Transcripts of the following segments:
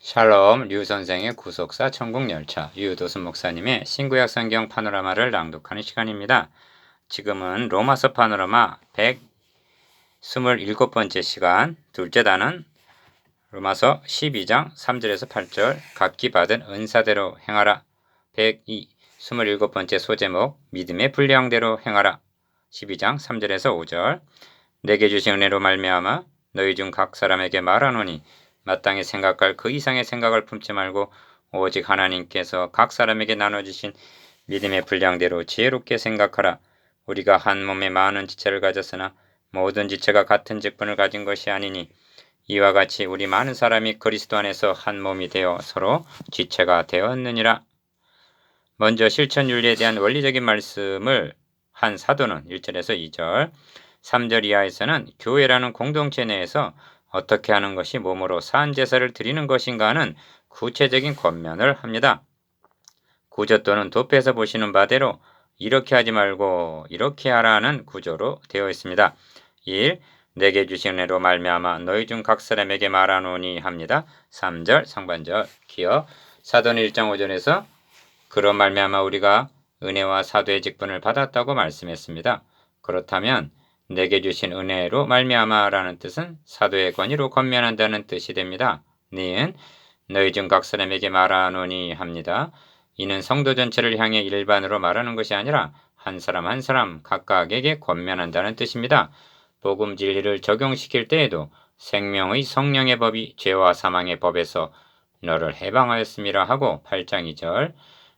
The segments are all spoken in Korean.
샬롬 류 선생의 구속사 천국열차 유도순 목사님의 신구약 성경 파노라마를 낭독하는 시간입니다. 지금은 로마서 파노라마 127번째 시간, 둘째 단은 로마서 12장 3절에서 8절 각기 받은 은사대로 행하라. 127번째 소제목 믿음의 분량대로 행하라. 12장 3절에서 5절 내게 주신 은혜로 말미암아 너희 중 각 사람에게 말하노니 마땅히 생각할 그 이상의 생각을 품지 말고 오직 하나님께서 각 사람에게 나눠주신 믿음의 분량대로 지혜롭게 생각하라. 우리가 한 몸에 많은 지체를 가졌으나 모든 지체가 같은 직분을 가진 것이 아니니 이와 같이 우리 많은 사람이 그리스도 안에서 한 몸이 되어 서로 지체가 되었느니라. 먼저 실천윤리에 대한 원리적인 말씀을 한 사도는 1절에서 2절, 3절 이하에서는 교회라는 공동체 내에서 어떻게 하는 것이 몸으로 산제사를 드리는 것인가 하는 구체적인 권면을 합니다. 구조 또는 도표에서 보시는 바대로 이렇게 하지 말고 이렇게 하라는 구조로 되어 있습니다. 1. 내게 주신 은혜로 말미암아 너희 중 각 사람에게 말하노니 합니다. 3절 상반절 기어 사도는 1장 5절에서 그런 말미암아 우리가 은혜와 사도의 직분을 받았다고 말씀했습니다. 그렇다면 내게 주신 은혜로 말미암아라는 뜻은 사도의 권위로 권면한다는 뜻이 됩니다. 니은 너희 중 각 사람에게 말하노니 합니다. 이는 성도 전체를 향해 일반으로 말하는 것이 아니라 한 사람 한 사람 각각에게 권면한다는 뜻입니다. 복음 진리를 적용시킬 때에도 생명의 성령의 법이 죄와 사망의 법에서 너를 해방하였음이라 하고 8장 2절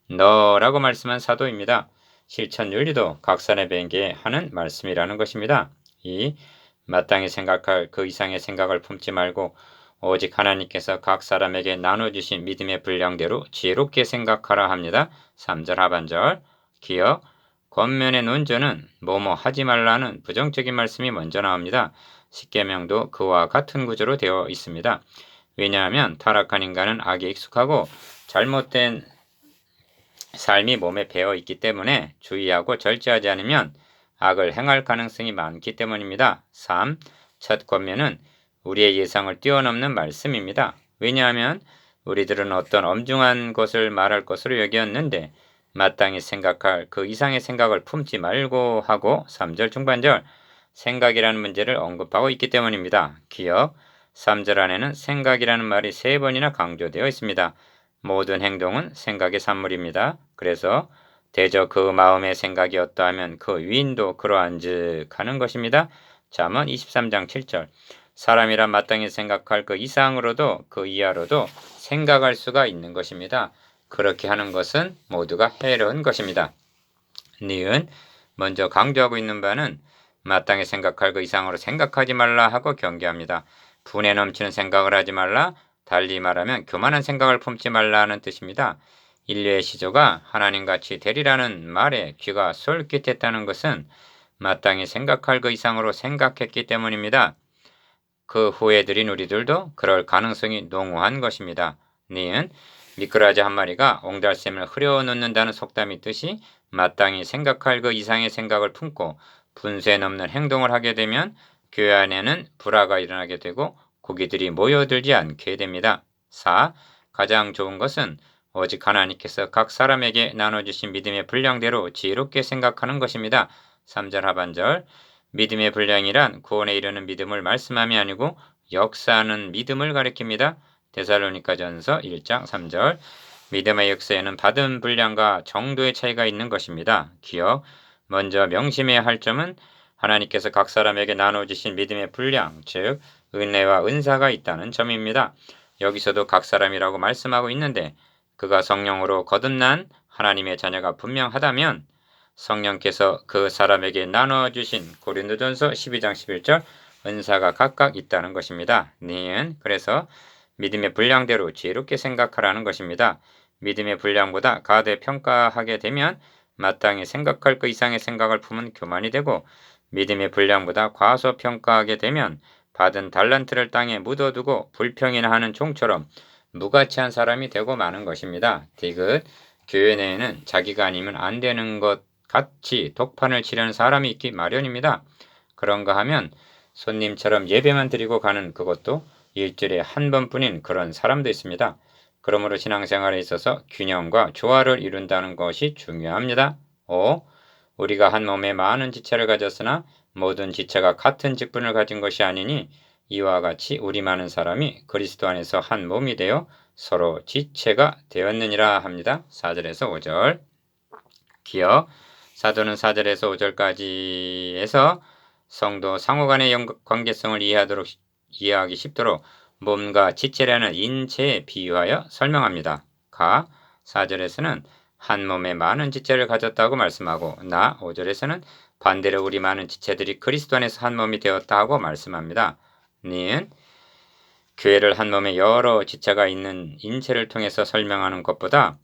너라고 말씀한 사도입니다. 실천윤리도 각 사람에게 하는 말씀이라는 것입니다. 2. 마땅히 생각할 그 이상의 생각을 품지 말고 오직 하나님께서 각 사람에게 나눠주신 믿음의 분량대로 지혜롭게 생각하라 합니다. 3절 하반절 기억 권면의 논조는 뭐뭐 하지 말라는 부정적인 말씀이 먼저 나옵니다. 십계명도 그와 같은 구조로 되어 있습니다. 왜냐하면 타락한 인간은 악에 익숙하고 잘못된 삶이 몸에 배어 있기 때문에 주의하고 절제하지 않으면 악을 행할 가능성이 많기 때문입니다. 3. 첫 권면은 우리의 예상을 뛰어넘는 말씀입니다. 왜냐하면 우리들은 어떤 엄중한 것을 말할 것으로 여겼는데 마땅히 생각할 그 이상의 생각을 품지 말고 하고 3절 중반절 생각이라는 문제를 언급하고 있기 때문입니다. 기억 3절 안에는 생각이라는 말이 3번이나 강조되어 있습니다. 모든 행동은 생각의 산물입니다. 그래서 대저 그 마음의 생각이 어떠하면 그 위인도 그러한즉 하는 것입니다. 잠언 23장 7절 사람이란 마땅히 생각할 그 이상으로도 그 이하로도 생각할 수가 있는 것입니다. 그렇게 하는 것은 모두가 해로운 것입니다. 니은 먼저 강조하고 있는 바는 마땅히 생각할 그 이상으로 생각하지 말라 하고 경계합니다. 분에 넘치는 생각을 하지 말라, 달리 말하면 교만한 생각을 품지 말라는 뜻입니다. 인류의 시조가 하나님같이 되리라는 말에 귀가 솔깃했다는 것은 마땅히 생각할 그 이상으로 생각했기 때문입니다. 그 후예들인 우리들도 그럴 가능성이 농후한 것입니다. 니은 미꾸라지 한 마리가 옹달샘을 흐려놓는다는 속담 있듯이 마땅히 생각할 그 이상의 생각을 품고 분수에 넘는 행동을 하게 되면 교회 안에는 불화가 일어나게 되고 고기들이 모여들지 않게 됩니다. 4. 가장 좋은 것은 오직 하나님께서 각 사람에게 나눠주신 믿음의 분량대로 지혜롭게 생각하는 것입니다. 3절 하반절 믿음의 분량이란 구원에 이르는 믿음을 말씀함이 아니고 역사하는 믿음을 가리킵니다. 데살로니가전서 1장 3절 믿음의 역사에는 받은 분량과 정도의 차이가 있는 것입니다. 기억 먼저 명심해야 할 점은 하나님께서 각 사람에게 나눠주신 믿음의 분량, 즉 은혜와 은사가 있다는 점입니다. 여기서도 각 사람이라고 말씀하고 있는데 그가 성령으로 거듭난 하나님의 자녀가 분명하다면 성령께서 그 사람에게 나눠주신 고린도전서 12장 11절 은사가 각각 있다는 것입니다. 니은 그래서 믿음의 분량대로 지혜롭게 생각하라는 것입니다. 믿음의 분량보다 과대평가하게 되면 마땅히 생각할 그 이상의 생각을 품은 교만이 되고 믿음의 분량보다 과소평가하게 되면 받은 달란트를 땅에 묻어두고 불평이나 하는 종처럼 무가치한 사람이 되고 마는 것입니다. 디귿 교회 내에는 자기가 아니면 안 되는 것 같이 독판을 치려는 사람이 있기 마련입니다. 그런가 하면 손님처럼 예배만 드리고 가는 그것도 일주일에 한 번뿐인 그런 사람도 있습니다. 그러므로 신앙생활에 있어서 균형과 조화를 이룬다는 것이 중요합니다. 5. 우리가 한 몸에 많은 지체를 가졌으나 모든 지체가 같은 직분을 가진 것이 아니니 이와 같이 우리 많은 사람이 그리스도 안에서 한 몸이 되어 서로 지체가 되었느니라 합니다. 4절에서 5절. 기억. 사도는 4절에서 5절까지에서 성도 상호간의 관계성을 이해하기 쉽도록 몸과 지체라는 인체에 비유하여 설명합니다. 가. 4절에서는 한 몸에 많은 지체를 가졌다고 말씀하고 나 5절에서는 반대로 우리 많은 지체들이 그리스도 안에서 한 몸이 되었다 하고 말씀합니다. 니은 교회를 한 몸에 여러 지체가 있는 인체를 통해서 설명하는 것보다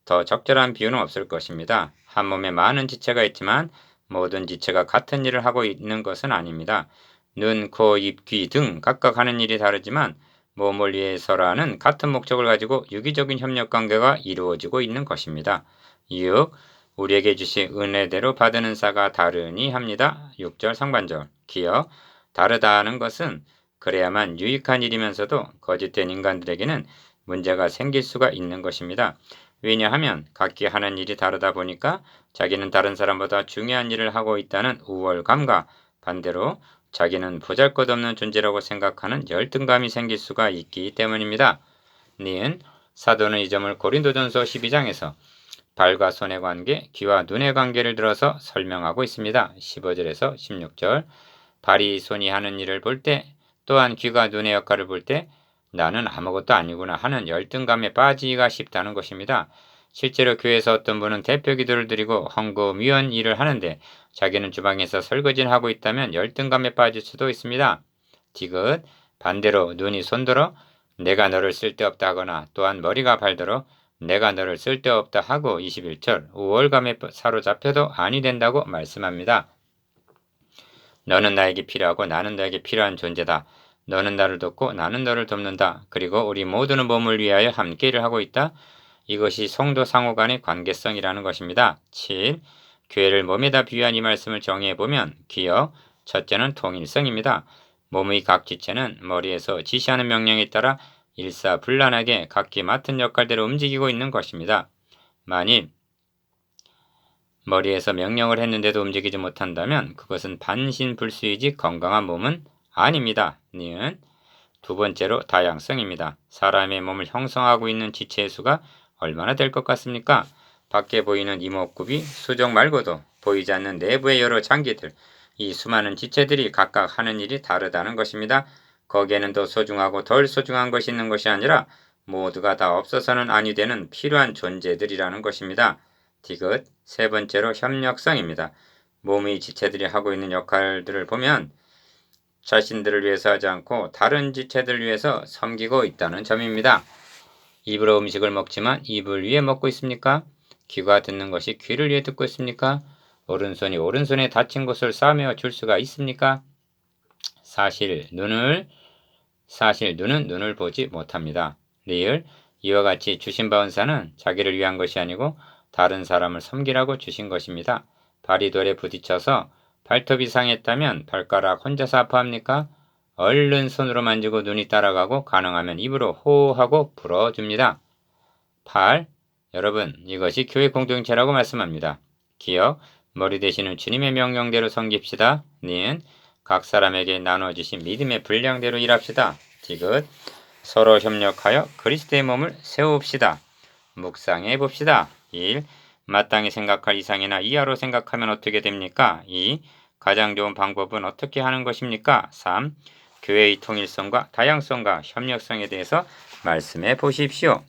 더 적절한 비유는 없을 것입니다. 한 몸에 많은 지체가 있지만 모든 지체가 같은 일을 하고 있는 것은 아닙니다. 눈, 코, 입, 귀 등 각각 하는 일이 다르지만 몸을 위해서라는 같은 목적을 가지고 유기적인 협력관계가 이루어지고 있는 것입니다. 6. 우리에게 주신 은혜대로 받은 은사가 다르니 합니다. 6절 상반절. 기억. 다르다는 것은 그래야만 유익한 일이면서도 거짓된 인간들에게는 문제가 생길 수가 있는 것입니다. 왜냐하면 각기 하는 일이 다르다 보니까 자기는 다른 사람보다 중요한 일을 하고 있다는 우월감과 반대로 자기는 보잘것없는 존재라고 생각하는 열등감이 생길 수가 있기 때문입니다. 니은 사도는 이 점을 고린도전서 12장에서 발과 손의 관계, 귀와 눈의 관계를 들어서 설명하고 있습니다. 15절에서 16절. 발이 손이 하는 일을 볼 때, 또한 귀가 눈의 역할을 볼 때 나는 아무것도 아니구나 하는 열등감에 빠지기가 쉽다는 것입니다. 실제로 교회에서 어떤 분은 대표 기도를 드리고 헌금 위원 일을 하는데 자기는 주방에서 설거지를 하고 있다면 열등감에 빠질 수도 있습니다. 디귿. 반대로 눈이 손들어 내가 너를 쓸데없다 하거나 또한 머리가 발들어 내가 너를 쓸데없다 하고 21절 우월감에 사로잡혀도 아니 된다고 말씀합니다. 너는 나에게 필요하고 나는 너에게 필요한 존재다. 너는 나를 돕고 나는 너를 돕는다. 그리고 우리 모두는 몸을 위하여 함께 일을 하고 있다. 이것이 성도 상호 간의 관계성이라는 것입니다. 7. 교회를 몸에다 비유한 이 말씀을 정의해보면 기억, 첫째는 통일성입니다. 몸의 각 지체는 머리에서 지시하는 명령에 따라 일사불란하게 각기 맡은 역할대로 움직이고 있는 것입니다. 만일 머리에서 명령을 했는데도 움직이지 못한다면 그것은 반신불수이지 건강한 몸은 아닙니다. 니은 두 번째로 다양성입니다. 사람의 몸을 형성하고 있는 지체의 수가 얼마나 될 것 같습니까? 밖에 보이는 이목구비, 수정 말고도 보이지 않는 내부의 여러 장기들, 이 수많은 지체들이 각각 하는 일이 다르다는 것입니다. 거기에는 더 소중하고 덜 소중한 것이 있는 것이 아니라 모두가 다 없어서는 아니 되는 필요한 존재들이라는 것입니다. 디귿 세 번째로 협력성입니다. 몸의 지체들이 하고 있는 역할들을 보면 자신들을 위해서 하지 않고 다른 지체들을 위해서 섬기고 있다는 점입니다. 입으로 음식을 먹지만 입을 위해 먹고 있습니까? 귀가 듣는 것이 귀를 위해 듣고 있습니까? 오른손이 오른손에 다친 곳을 싸매어 줄 수가 있습니까? 사실 눈은 눈을 보지 못합니다. 리을 이와 같이 주신 바 은사는 자기를 위한 것이 아니고 다른 사람을 섬기라고 주신 것입니다. 발이 돌에 부딪혀서 발톱이 상했다면 발가락 혼자서 아파합니까? 얼른 손으로 만지고 눈이 따라가고 가능하면 입으로 호호하고 불어줍니다. 8. 여러분 이것이 교회 공동체라고 말씀합니다. 기억 머리 되시는 주님의 명령대로 섬깁시다. 니은 각 사람에게 나눠주신 믿음의 분량대로 일합시다. 디귿 서로 협력하여 그리스도의 몸을 세웁시다. 묵상해 봅시다. 1. 마땅히 생각할 이상이나 이하로 생각하면 어떻게 됩니까? 2. 가장 좋은 방법은 어떻게 하는 것입니까? 3. 교회의 통일성과 다양성과 협력성에 대해서 말씀해 보십시오.